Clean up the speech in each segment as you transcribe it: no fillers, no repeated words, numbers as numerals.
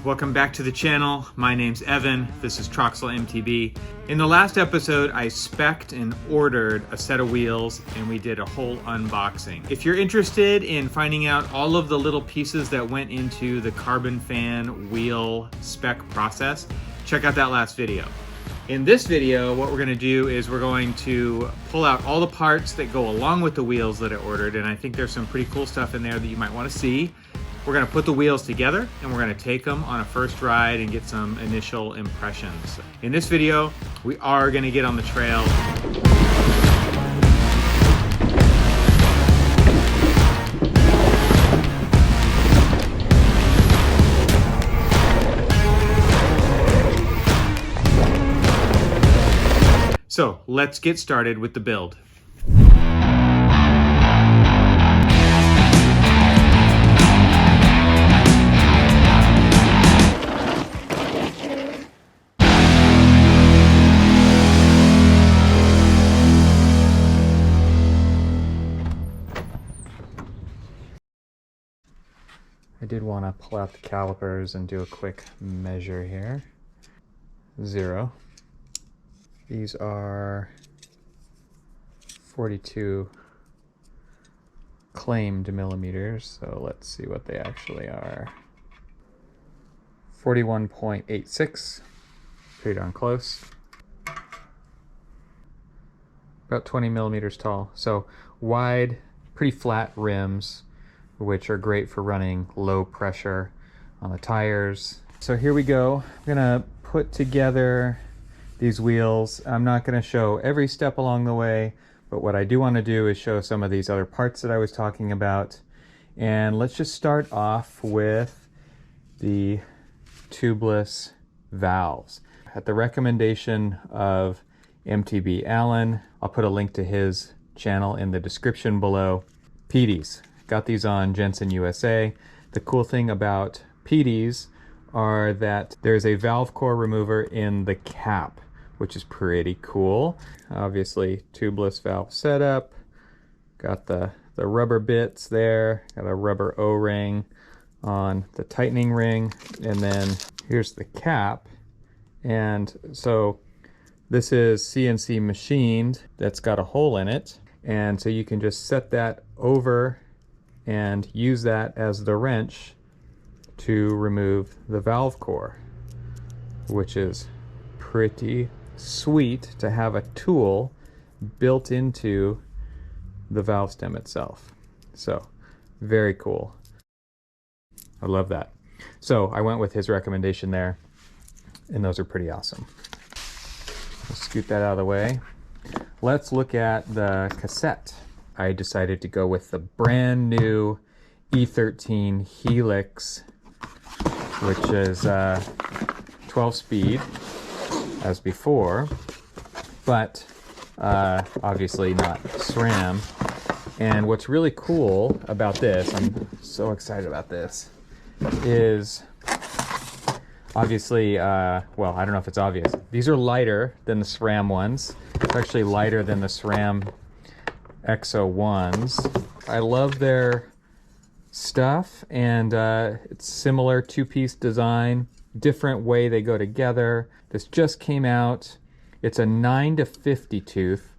welcome back to the channel. My name's Evan, this is TRXL MTB. In the last episode, I spec'd and ordered a set of wheels and we did a whole unboxing. If you're interested in finding out all of the little pieces that went into the Carbonfan wheel spec process, check out that last video. In this video, what we're gonna do is we're going to pull out all the parts that go along with the wheels that I ordered, and I think there's some pretty cool stuff in there that you might wanna see. We're gonna put the wheels together and we're gonna take them on a first ride and get some initial impressions. In this video, we are gonna get on the trail. So let's get started with the build. I did want to pull out the calipers and do a quick measure here. 0. These are 42 claimed millimeters, so let's see what they actually are. 41.86, pretty darn close. About 20 millimeters tall, so wide, pretty flat rims, which are great for running low pressure on the tires. So here we go. I'm gonna put together these wheels. I'm not gonna show every step along the way, but what I do wanna do is show some of these other parts that I was talking about. And let's just start off with the tubeless valves. At the recommendation of MTB Allen, I'll put a link to his channel in the description below. Peaty's. Got these on Jensen USA. The cool thing about Peaty's are that there's a valve core remover in the cap, which is pretty cool. Obviously, tubeless valve setup. Got the rubber bits there. Got a rubber O-ring on the tightening ring. And then here's the cap. And so this is CNC machined. That's got a hole in it. And so you can just set that over and use that as the wrench to remove the valve core, which is pretty sweet to have a tool built into the valve stem itself. So very cool. I love that. So I went with his recommendation there, and those are pretty awesome. We'll scoot that out of the way. Let's look at the cassette. I decided to go with the brand new E13 Helix, which is 12 speed as before, but obviously not SRAM. And what's really cool about this, I'm so excited about this, is obviously, well, I don't know if it's obvious. These are lighter than the SRAM ones. It's actually lighter than the SRAM XO1s. I love their stuff, and it's similar two-piece design, different way they go together. This just came out. It's a 9 to 50 tooth.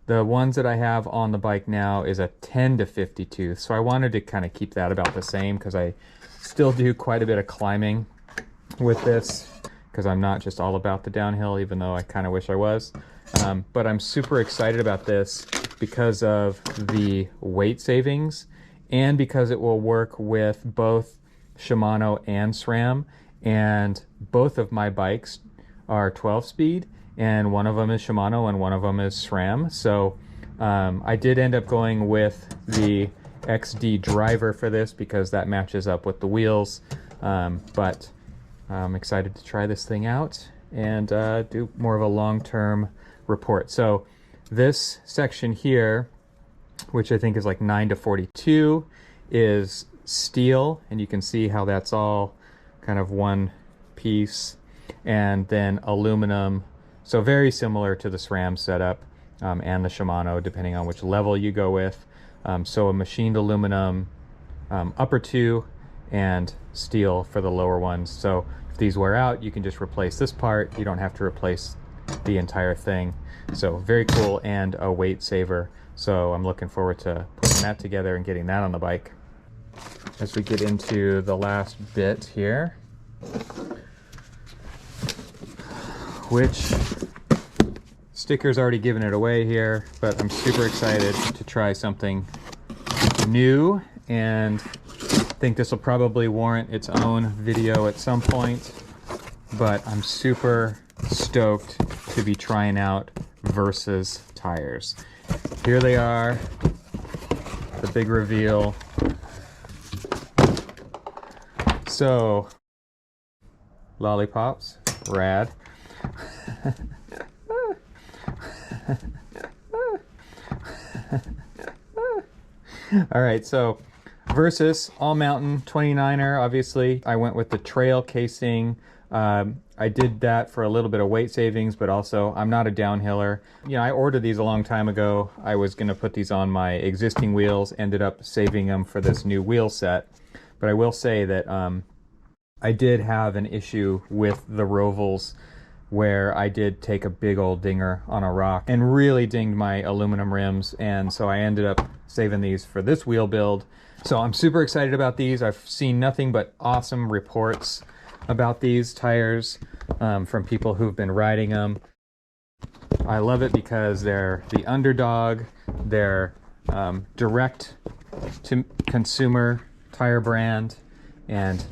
The ones that I have on the bike now is a 10 to 50 tooth, so I wanted to kind of keep that about the same because I still do quite a bit of climbing with this, because I'm not just all about the downhill, even though I kind of wish I was. But I'm super excited about this because of the weight savings and because it will work with both Shimano and SRAM. And both of my bikes are 12 speed, and one of them is Shimano and one of them is SRAM. So I did end up going with the XD driver for this because that matches up with the wheels. But I'm excited to try this thing out and do more of a long-term report. So this section here, which I think is like 9 to 42, is steel, and you can see how that's all kind of one piece, and then aluminum, so very similar to the SRAM setup and the Shimano, depending on which level you go with. So a machined aluminum upper two and steel for the lower ones. So if these wear out, you can just replace this part. You don't have to replace the entire thing. So very cool and a weight saver. So I'm looking forward to putting that together and getting that on the bike. As we get into the last bit here, which sticker's already given it away here, but I'm super excited to try something new and think this will probably warrant its own video at some point. But I'm super stoked to be trying out Versus tires. Here they are, the big reveal. So, lollipops, rad. All right, so Versus all mountain 29er. Obviously, I went with the trail casing. I did that for a little bit of weight savings, but also I'm not a downhiller. You know, I ordered these a long time ago. I was going to put these on my existing wheels, ended up saving them for this new wheel set. But I will say that I did have an issue with the Rovals where I did take a big old dinger on a rock and really dinged my aluminum rims, and so I ended up saving these for this wheel build. So I'm super excited about these. I've seen nothing but awesome reports about these tires from people who've been riding them. I love it because they're the underdog, they're direct to consumer tire brand and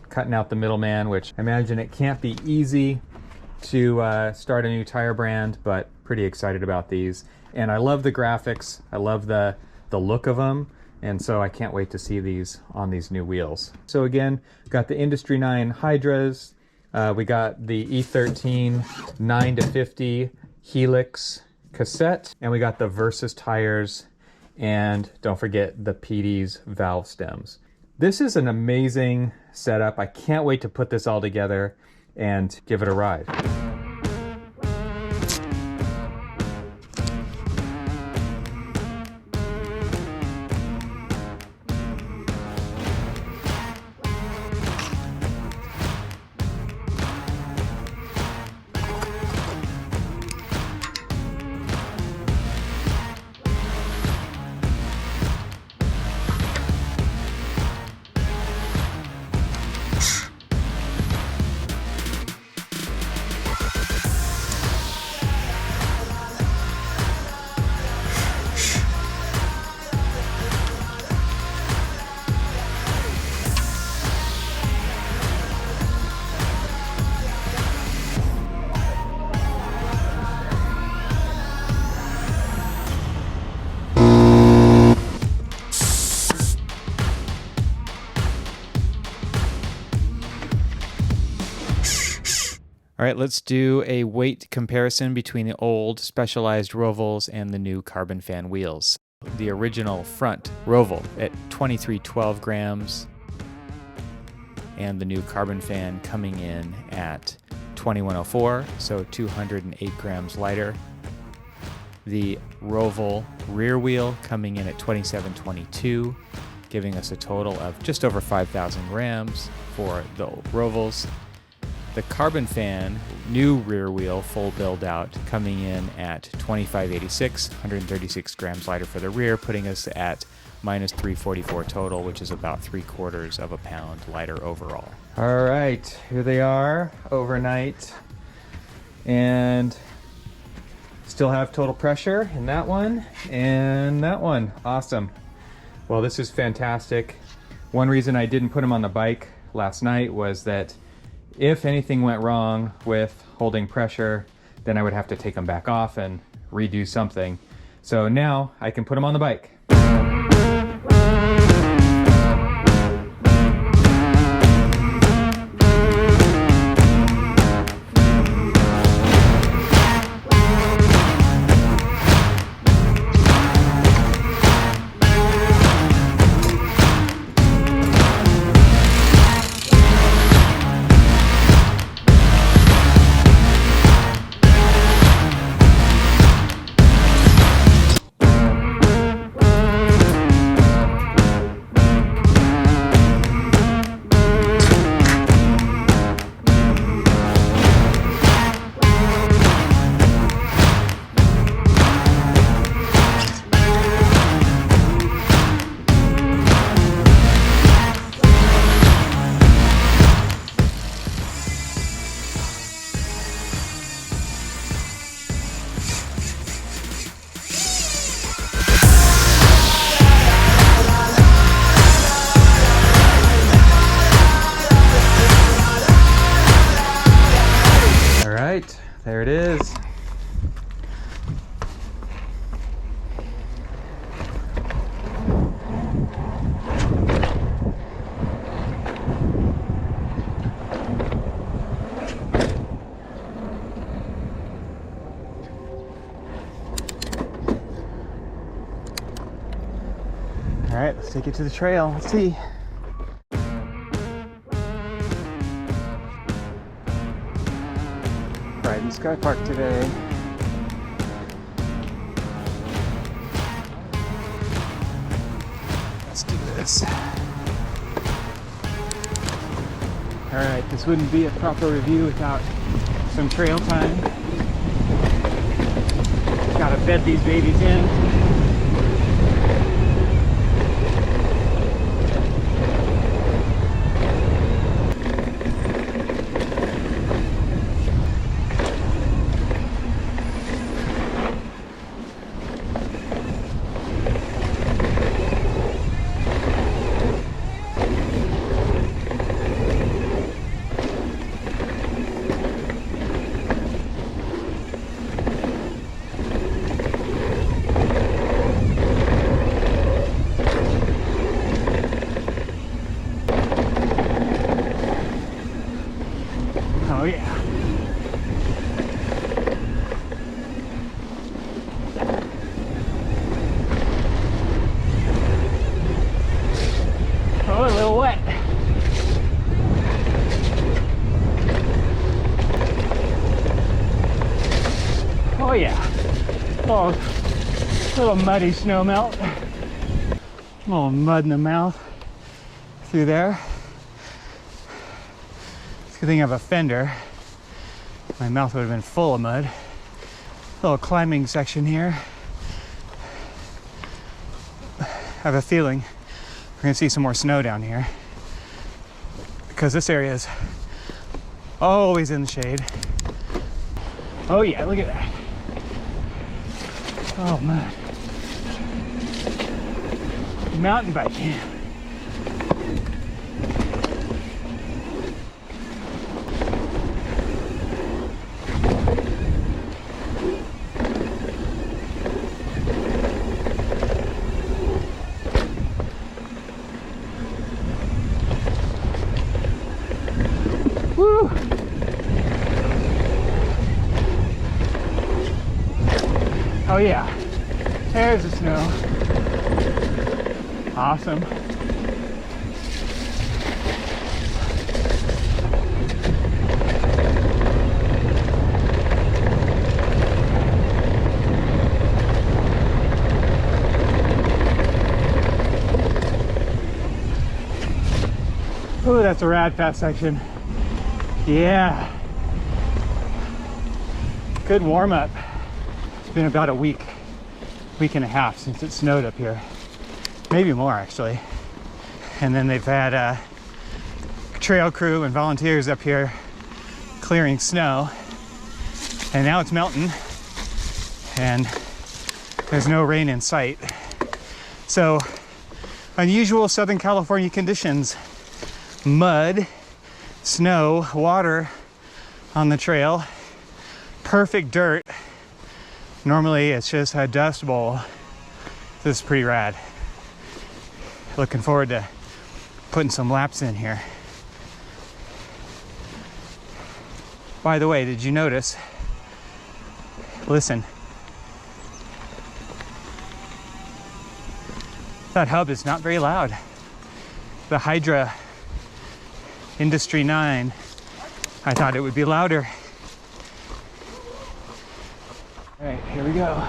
cutting out the middleman, which I imagine it can't be easy to start a new tire brand, but pretty excited about these. And I love the graphics, I love the look of them, and so I can't wait to see these on these new wheels. So again, got the Industry 9 Hydras, we got the E13 9-50 Helix cassette, and we got the Versus tires, and don't forget the Peaty's valve stems. This is an amazing setup. I can't wait to put this all together and give it a ride. All right, let's do a weight comparison between the old Specialized Rovals and the new Carbonfan wheels. The original front Roval at 2312 grams, and the new Carbonfan coming in at 2104, so 208 grams lighter. The Roval rear wheel coming in at 2722, giving us a total of just over 5,000 grams for the Rovals. The Carbonfan new rear wheel full build out coming in at 2586, 136 grams lighter for the rear, putting us at minus 344 total, which is about 3/4 of a pound lighter overall. All right, here they are overnight, and still have total pressure in that one and that one. Awesome. Well, this is fantastic. One reason I didn't put them on the bike last night was that if anything went wrong with holding pressure, then I would have to take them back off and redo something. So now I can put them on the bike. There it is. All right, let's take it to the trail. Let's see. Riding SkyPark today. Let's do this. All right, this wouldn't be a proper review without some trail time. Gotta bed these babies in. Oh yeah. Oh, a little wet. Oh yeah. Oh, a little muddy snow melt. A little mud in the mouth through there. Good thing I have a fender. My mouth would have been full of mud. Little climbing section here. I have a feeling we're gonna see some more snow down here because this area is always in the shade. Oh yeah, look at that. Oh man. Mountain biking. Woo! Oh yeah, there's the snow. Awesome. Ooh, that's a rad fast section. Yeah. Good warm up. It's been about a week and a half since it snowed up here. Maybe more actually. And then they've had a trail crew and volunteers up here clearing snow. And now it's melting and there's no rain in sight. So unusual Southern California conditions. Mud, snow, water on the trail, perfect dirt. Normally it's just a dust bowl. This is pretty rad. Looking forward to putting some laps in here. By the way, did you notice? Listen. That hub is not very loud. The Hydra Industry 9, I thought it would be louder. All right, here we go.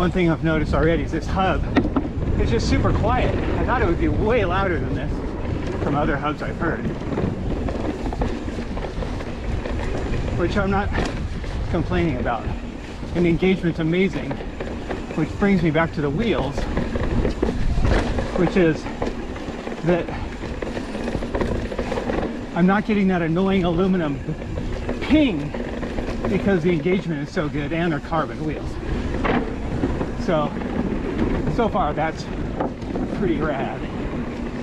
one thing I've noticed already is this hub is just super quiet. I thought it would be way louder than this from other hubs I've heard, which I'm not complaining about. And the engagement's amazing, which brings me back to the wheels, which is that I'm not getting that annoying aluminum ping because the engagement is so good and they're carbon wheels. So far that's pretty rad,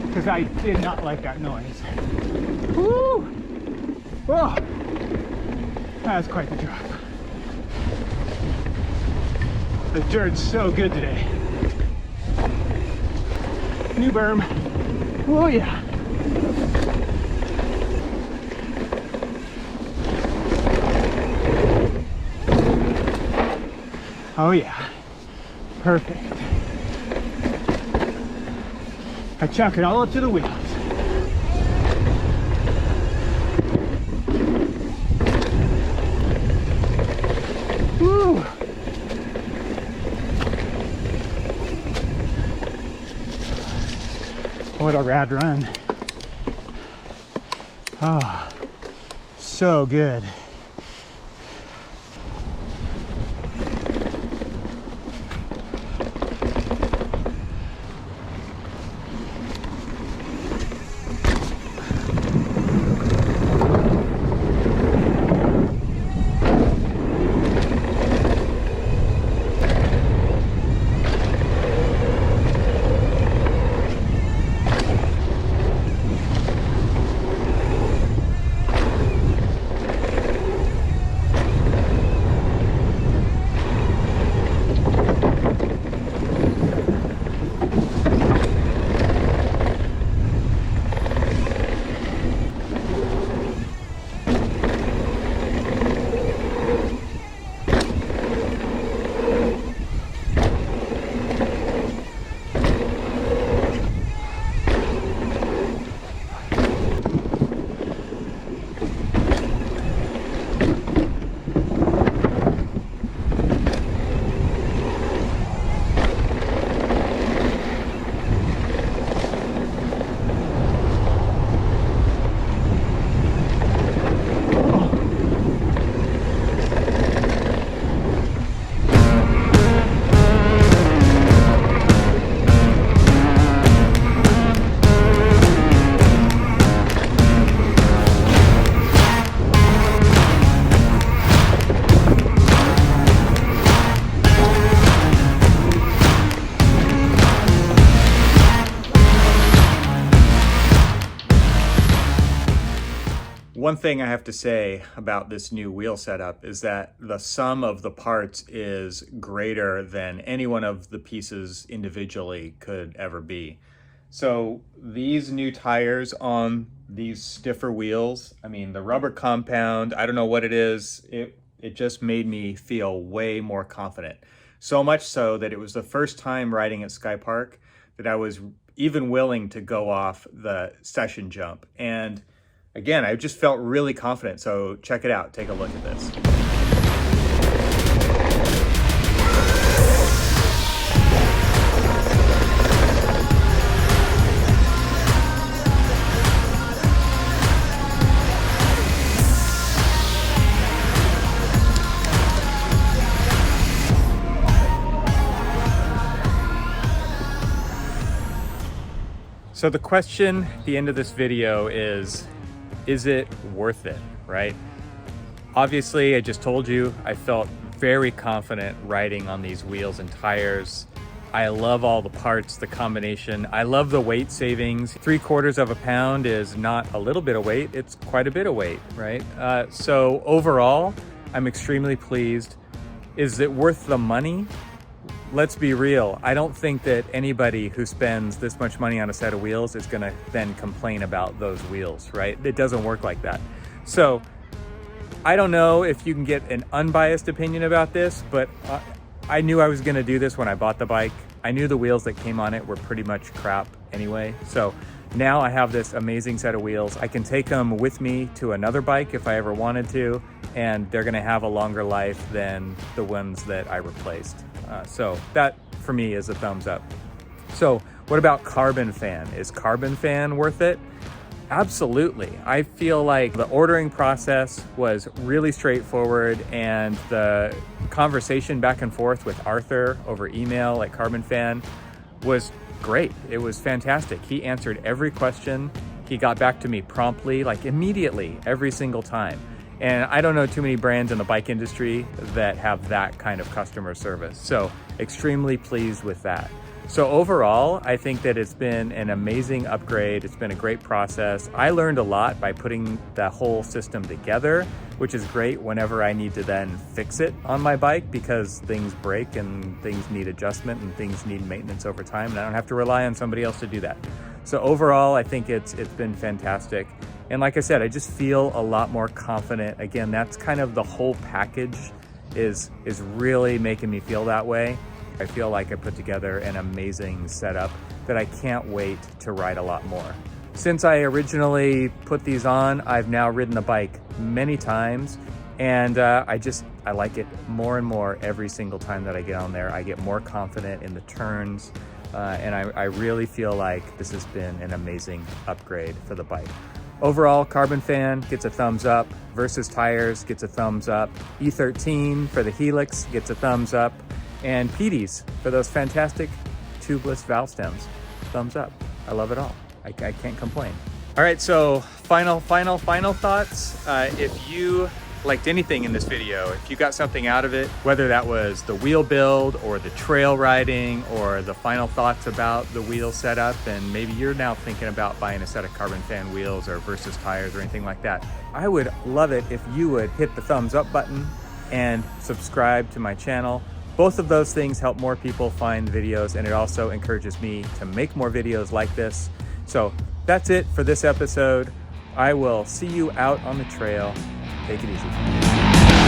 because I did not like that noise. Woo! Whoa! That's quite the drop. The dirt's so good today. New berm. Oh yeah. Oh yeah. Perfect. I chuck it all up to the wheels. Woo! What a rad run. Oh, so good. One thing I have to say about this new wheel setup is that the sum of the parts is greater than any one of the pieces individually could ever be. So these new tires on these stiffer wheels, I mean, the rubber compound, I don't know what it is, it just made me feel way more confident. So much so that it was the first time riding at SkyPark that I was even willing to go off the session jump. And again, I just felt really confident. So check it out, take a look at this. So the question at the end of this video is it worth it, right? Obviously, I just told you, I felt very confident riding on these wheels and tires. I love all the parts, the combination. I love the weight savings. 3/4 of a pound is not a little bit of weight, it's quite a bit of weight, right? So overall, I'm extremely pleased. Is it worth the money? Let's be real. I don't think that anybody who spends this much money on a set of wheels is gonna then complain about those wheels, right? It doesn't work like that. So I don't know if you can get an unbiased opinion about this, but I knew I was gonna do this when I bought the bike. I knew the wheels that came on it were pretty much crap anyway. So now I have this amazing set of wheels. I can take them with me to another bike if I ever wanted to, and they're gonna have a longer life than the ones that I replaced. So that for me is a thumbs up. So what about Carbonfan? Is Carbonfan worth it? Absolutely. I feel like the ordering process was really straightforward, and the conversation back and forth with Arthur over email at Carbonfan was great. It was fantastic. He answered every question. He got back to me promptly, like immediately, every single time. And I don't know too many brands in the bike industry that have that kind of customer service. So extremely pleased with that. So overall, I think that it's been an amazing upgrade. It's been a great process. I learned a lot by putting the whole system together, which is great whenever I need to then fix it on my bike, because things break and things need adjustment and things need maintenance over time, and I don't have to rely on somebody else to do that. So overall, I think it's been fantastic. And like I said, I just feel a lot more confident. Again, that's kind of the whole package is really making me feel that way. I feel like I put together an amazing setup that I can't wait to ride a lot more. Since I originally put these on, I've now ridden the bike many times, and I like it more and more every single time that I get on there. I get more confident in the turns, and I really feel like this has been an amazing upgrade for the bike. Overall, Carbonfan gets a thumbs up. Versus Tires gets a thumbs up. E13 for the Helix gets a thumbs up. And Peaty's for those fantastic tubeless valve stems. Thumbs up. I love it all. I can't complain. All right, so final thoughts. If you liked anything in this video, if you got something out of it, whether that was the wheel build or the trail riding or the final thoughts about the wheel setup, and maybe you're now thinking about buying a set of Carbonfan wheels or Versus tires or anything like that, I would love it if you would hit the thumbs up button and subscribe to my channel. Both of those things help more people find videos, and it also encourages me to make more videos like this. So that's it for this episode. I will see you out on the trail. Take it easy.